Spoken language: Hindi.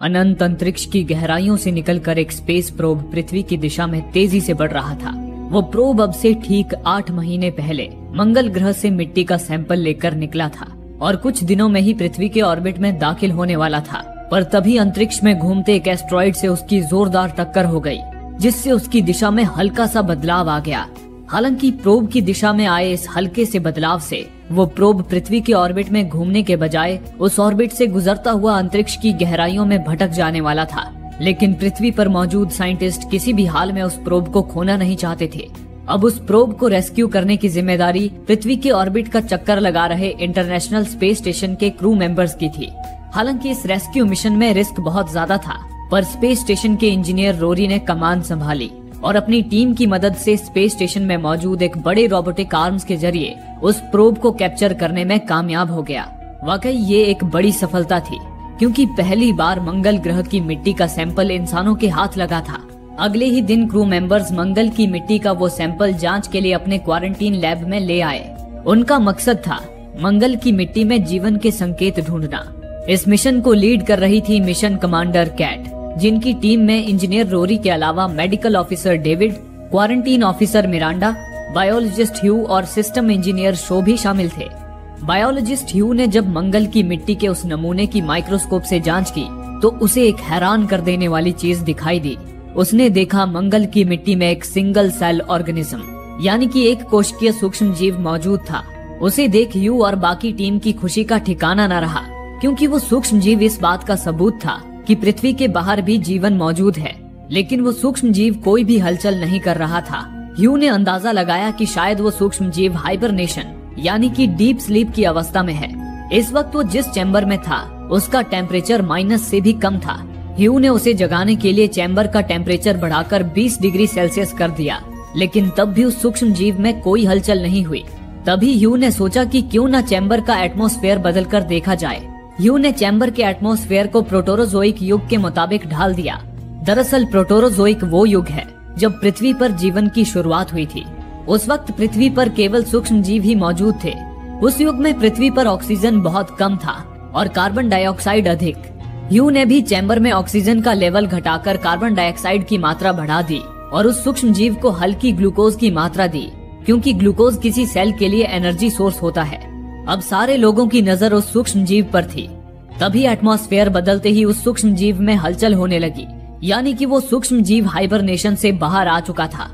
अनंत अंतरिक्ष की गहराइयों से निकलकर एक स्पेस प्रोब पृथ्वी की दिशा में तेजी से बढ़ रहा था। वो प्रोब अब से ठीक 8 महीने पहले मंगल ग्रह से मिट्टी का सैंपल लेकर निकला था और कुछ दिनों में ही पृथ्वी के ऑर्बिट में दाखिल होने वाला था। पर तभी अंतरिक्ष में घूमते एक एस्ट्रॉइड से उसकी जोरदार टक्कर हो गई, जिससे उसकी दिशा में हल्का सा बदलाव आ गया। हालांकि प्रोब की दिशा में आए इस हल्के से बदलाव से वो प्रोब पृथ्वी के ऑर्बिट में घूमने के बजाय उस ऑर्बिट से गुजरता हुआ अंतरिक्ष की गहराइयों में भटक जाने वाला था। लेकिन पृथ्वी पर मौजूद साइंटिस्ट किसी भी हाल में उस प्रोब को खोना नहीं चाहते थे। अब उस प्रोब को रेस्क्यू करने की जिम्मेदारी पृथ्वी के ऑर्बिट का चक्कर लगा रहे इंटरनेशनल स्पेस स्टेशन के क्रू मेंबर्स की थी। हालांकि इस रेस्क्यू मिशन में रिस्क बहुत ज्यादा था, पर स्पेस स्टेशन के इंजीनियर रोरी ने कमान संभाली और अपनी टीम की मदद से स्पेस स्टेशन में मौजूद एक बड़े रोबोटिक आर्म्स के जरिए उस प्रोब को कैप्चर करने में कामयाब हो गया। वाकई ये एक बड़ी सफलता थी, क्योंकि पहली बार मंगल ग्रह की मिट्टी का सैंपल इंसानों के हाथ लगा था। अगले ही दिन क्रू मेंबर्स मंगल की मिट्टी का वो सैंपल जांच के लिए अपने क्वारंटीन लैब में ले आए। उनका मकसद था मंगल की मिट्टी में जीवन के संकेत ढूंढना। इस मिशन को लीड कर रही थी मिशन कमांडर कैट, जिनकी टीम में इंजीनियर रोरी के अलावा medical officer David, quarantine officer Miranda, biologist Hugh और सिस्टम इंजीनियर शो भी शामिल थे। बायोलॉजिस्ट ह्यू ने जब मंगल की मिट्टी के उस नमूने की माइक्रोस्कोप से जांच की तो उसे एक हैरान कर देने वाली चीज दिखाई दी। उसने देखा मंगल की मिट्टी में एक सिंगल सेल ऑर्गेनिज्म, यानी कि एक कोशिकीय सूक्ष्म जीव मौजूद था। उसे देख ह्यू और बाकी टीम की खुशी का ठिकाना न रहा, क्योंकि वो सूक्ष्म जीव इस बात का सबूत था कि पृथ्वी के बाहर भी जीवन मौजूद है। लेकिन वो सूक्ष्म जीव कोई भी हलचल नहीं कर रहा था। ह्यू ने अंदाजा लगाया कि शायद वो सूक्ष्म जीव हाइबरनेशन यानी कि डीप स्लीप की अवस्था में है। इस वक्त वो जिस चैम्बर में था उसका टेम्परेचर माइनस से भी कम था। ह्यू ने उसे जगाने के लिए चैम्बर का टेम्परेचर बढ़ाकर 20 डिग्री सेल्सियस कर दिया, लेकिन तब भी उस सूक्ष्म जीव में कोई हलचल नहीं हुई। तभी ह्यू ने सोचा कि क्यों न चैम्बर का एटमॉस्फेयर बदलकर देखा जाए। ह्यू ने चैम्बर के एटमॉस्फेयर को प्रोटोरोजोइक युग के मुताबिक ढाल दिया। दरअसल प्रोटोरोजोइक वो युग है जब पृथ्वी पर जीवन की शुरुआत हुई थी। उस वक्त पृथ्वी पर केवल सूक्ष्म जीव ही मौजूद थे। उस युग में पृथ्वी पर ऑक्सीजन बहुत कम था और कार्बन डाइऑक्साइड अधिक। ह्यू ने भी चैम्बर में ऑक्सीजन का लेवल घटाकर कार्बन डाइऑक्साइड की मात्रा बढ़ा दी और उस सूक्ष्म जीव को हल्की ग्लूकोज की मात्रा दी, क्योंकि ग्लूकोज किसी सेल के लिए एनर्जी सोर्स होता है। अब सारे लोगों की नजर उस सूक्ष्म जीव पर थी। तभी एटमॉस्फेयर बदलते ही उस सूक्ष्म जीव में हलचल होने लगी, यानी कि वो सूक्ष्म जीव हाइबरनेशन से बाहर आ चुका था।